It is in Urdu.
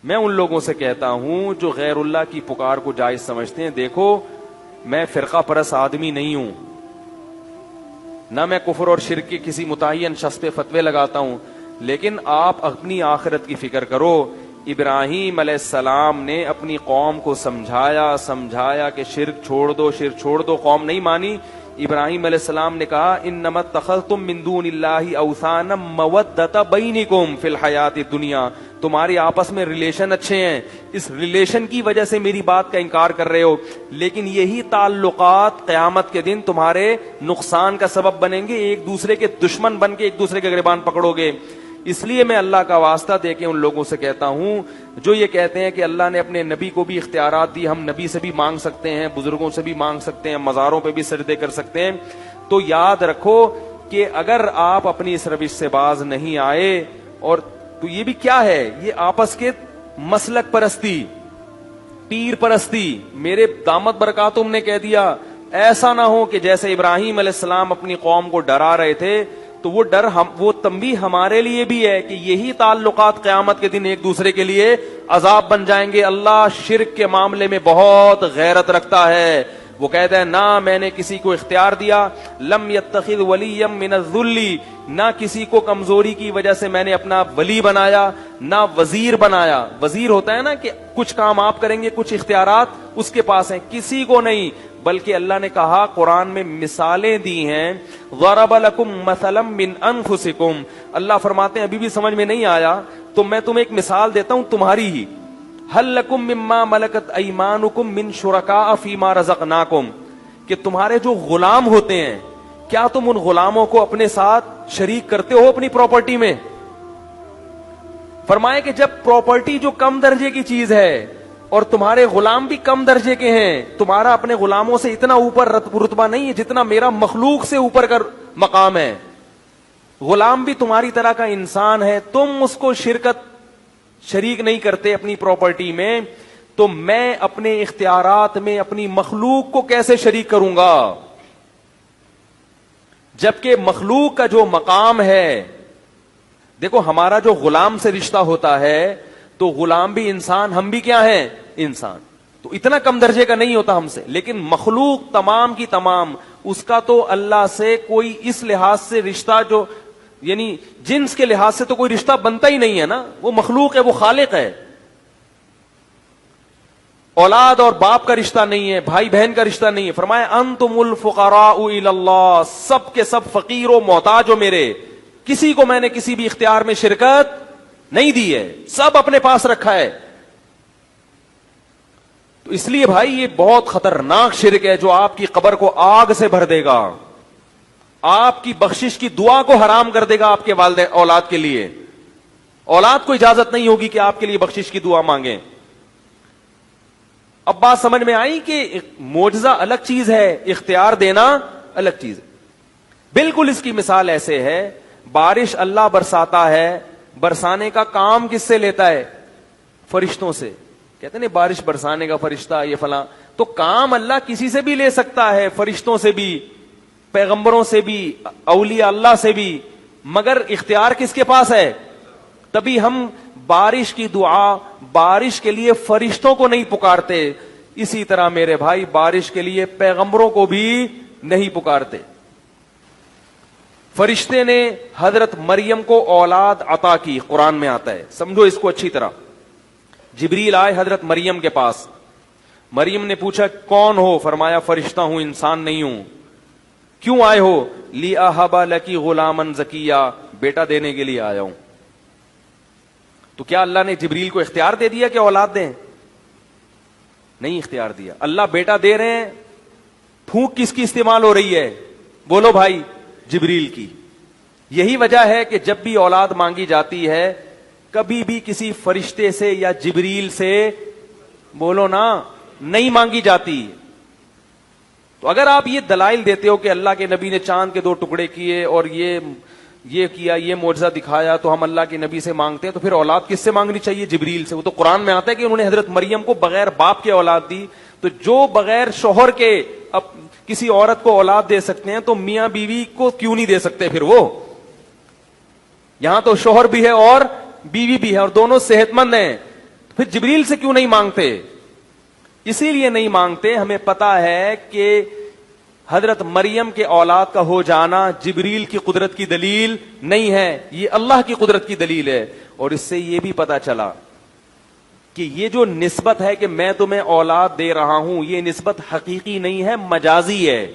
میں ان لوگوں سے کہتا ہوں جو غیر اللہ کی پکار کو جائز سمجھتے ہیں، دیکھو میں فرقہ پرست آدمی نہیں ہوں، نہ میں کفر اور شرک کے کسی متعین شخص پہ فتوے لگاتا ہوں، لیکن آپ اپنی آخرت کی فکر کرو۔ ابراہیم علیہ السلام نے اپنی قوم کو سمجھایا کہ شرک چھوڑ دو، قوم نہیں مانی۔ ابراہیم علیہ السلام نے کہا انما اتخذتم من دون اللہ اوثانا مودۃ بینکم فی الحیات الدنیا، تمہارے آپس میں ریلیشن اچھے ہیں، اس ریلیشن کی وجہ سے میری بات کا انکار کر رہے ہو، لیکن یہی تعلقات قیامت کے دن تمہارے نقصان کا سبب بنیں گے، ایک دوسرے کے دشمن بن کے ایک دوسرے کے گریبان پکڑو گے۔ اس لیے میں اللہ کا واسطہ دے کے ان لوگوں سے کہتا ہوں جو یہ کہتے ہیں کہ اللہ نے اپنے نبی کو بھی اختیارات دی، ہم نبی سے بھی مانگ سکتے ہیں، بزرگوں سے بھی مانگ سکتے ہیں، مزاروں پہ بھی سجدے کر سکتے ہیں، تو یاد رکھو کہ اگر آپ اپنی اس روش سے باز نہیں آئے، اور تو یہ بھی کیا ہے، یہ آپس کے مسلک پرستی، پیر پرستی۔ میرے دامت برکاتم نے کہہ دیا ایسا نہ ہو کہ جیسے ابراہیم علیہ السلام اپنی قوم کو ڈرا رہے تھے، تو وہ ڈر وہ تنبیہ ہمارے لیے بھی ہے کہ یہی تعلقات قیامت کے دن ایک دوسرے کے لیے عذاب بن جائیں گے۔ اللہ شرک کے معاملے میں بہت غیرت رکھتا ہے، وہ کہتا ہے نہ میں نے کسی کو اختیار دیا، لم یتخذ ولیا من الذل، نہ کسی کو کمزوری کی وجہ سے میں نے اپنا ولی بنایا، نہ وزیر بنایا۔ وزیر ہوتا ہے نا کہ کچھ کام آپ کریں گے، کچھ اختیارات اس کے پاس ہیں، کسی کو نہیں، بلکہ اللہ نے کہا قرآن میں مثالیں دی ہیں، ضرب لکم مثلا من انفسکم، اللہ فرماتے ہیں ابھی بھی سمجھ میں نہیں آیا تو میں تمہیں ایک مثال دیتا ہوں تمہاری ہی، هل لکم مما ملکت ایمانکم من شرکاء فیما رزقناکم، کہ تمہارے جو غلام ہوتے ہیں کیا تم ان غلاموں کو اپنے ساتھ شریک کرتے ہو اپنی پراپرٹی میں؟ فرمائے کہ جب پراپرٹی جو کم درجے کی چیز ہے اور تمہارے غلام بھی کم درجے کے ہیں، تمہارا اپنے غلاموں سے اتنا اوپر رتبہ نہیں ہے جتنا میرا مخلوق سے اوپر کا مقام ہے، غلام بھی تمہاری طرح کا انسان ہے، تم اس کو شریک نہیں کرتے اپنی پراپرٹی میں، تو میں اپنے اختیارات میں اپنی مخلوق کو کیسے شریک کروں گا؟ جبکہ مخلوق کا جو مقام ہے، دیکھو ہمارا جو غلام سے رشتہ ہوتا ہے تو غلام بھی انسان، ہم بھی کیا ہیں؟ انسان، تو اتنا کم درجے کا نہیں ہوتا ہم سے، لیکن مخلوق تمام کی تمام اس کا تو اللہ سے کوئی اس لحاظ سے رشتہ، جو یعنی جنس کے لحاظ سے تو کوئی رشتہ بنتا ہی نہیں ہے نا، وہ مخلوق ہے، وہ خالق ہے۔ اولاد اور باپ کا رشتہ نہیں ہے، بھائی بہن کا رشتہ نہیں ہے۔ فرمایا انتم الفقراء الی اللہ، سب کے سب فقیر و محتاج ہو میرے، کسی کو میں نے کسی بھی اختیار میں شرکت نہیں دی ہے، سب اپنے پاس رکھا ہے۔ تو اس لیے بھائی یہ بہت خطرناک شرک ہے جو آپ کی قبر کو آگ سے بھر دے گا، آپ کی بخشش کی دعا کو حرام کر دے گا آپ کے والد اولاد کے لیے، اولاد کو اجازت نہیں ہوگی کہ آپ کے لیے بخشش کی دعا مانگیں۔ اب بات سمجھ میں آئی کہ معجزہ الگ چیز ہے، اختیار دینا الگ چیز ہے۔ بالکل اس کی مثال ایسے ہے، بارش اللہ برساتا ہے، برسانے کا کام کس سے لیتا ہے؟ فرشتوں سے۔ کہتے ہیں بارش برسانے کا فرشتہ یہ فلاں، تو کام اللہ کسی سے بھی لے سکتا ہے، فرشتوں سے بھی، پیغمبروں سے بھی، اولیاء اللہ سے بھی، مگر اختیار کس کے پاس ہے؟ تبھی ہم بارش کی دعا، بارش کے لیے فرشتوں کو نہیں پکارتے، اسی طرح میرے بھائی بارش کے لیے پیغمبروں کو بھی نہیں پکارتے۔ فرشتے نے حضرت مریم کو اولاد عطا کی، قرآن میں آتا ہے، سمجھو اس کو اچھی طرح۔ جبریل آئے حضرت مریم کے پاس، مریم نے پوچھا کون ہو؟ فرمایا فرشتہ ہوں، انسان نہیں ہوں۔ کیوں آئے ہو؟ لِأَهَبَ لَكِ غُلَامًا زَكِيًّا، بیٹا دینے کے لیے آیا ہوں۔ تو کیا اللہ نے جبریل کو اختیار دے دیا کہ اولاد دیں؟ نہیں اختیار دیا۔ اللہ بیٹا دے رہے ہیں، پھونک کس کی استعمال ہو رہی ہے؟ بولو بھائی، جبریل کی۔ یہی وجہ ہے کہ جب بھی اولاد مانگی جاتی ہے کبھی بھی کسی فرشتے سے یا جبریل سے، بولو نا، نہیں مانگی جاتی۔ تو اگر آپ یہ دلائل دیتے ہو کہ اللہ کے نبی نے چاند کے 2 ٹکڑے کیے اور یہ کیا، یہ معجزہ دکھایا تو ہم اللہ کے نبی سے مانگتے ہیں، تو پھر اولاد کس سے مانگنی چاہیے؟ جبریل سے۔ وہ تو قرآن میں آتا ہے کہ انہوں نے حضرت مریم کو بغیر باپ کے اولاد دی، تو جو بغیر شوہر کے اب کسی عورت کو اولاد دے سکتے ہیں تو میاں بیوی کو کیوں نہیں دے سکتے پھر؟ وہ یہاں تو شوہر بھی ہے اور بیوی بھی ہے اور دونوں صحت مند ہیں، پھر جبریل سے کیوں نہیں مانگتے؟ اسی لیے نہیں مانگتے، ہمیں پتا ہے کہ حضرت مریم کے اولاد کا ہو جانا جبریل کی قدرت کی دلیل نہیں ہے، یہ اللہ کی قدرت کی دلیل ہے۔ اور اس سے یہ بھی پتا چلا کہ یہ جو نسبت ہے کہ میں تمہیں اولاد دے رہا ہوں، یہ نسبت حقیقی نہیں ہے، مجازی ہے۔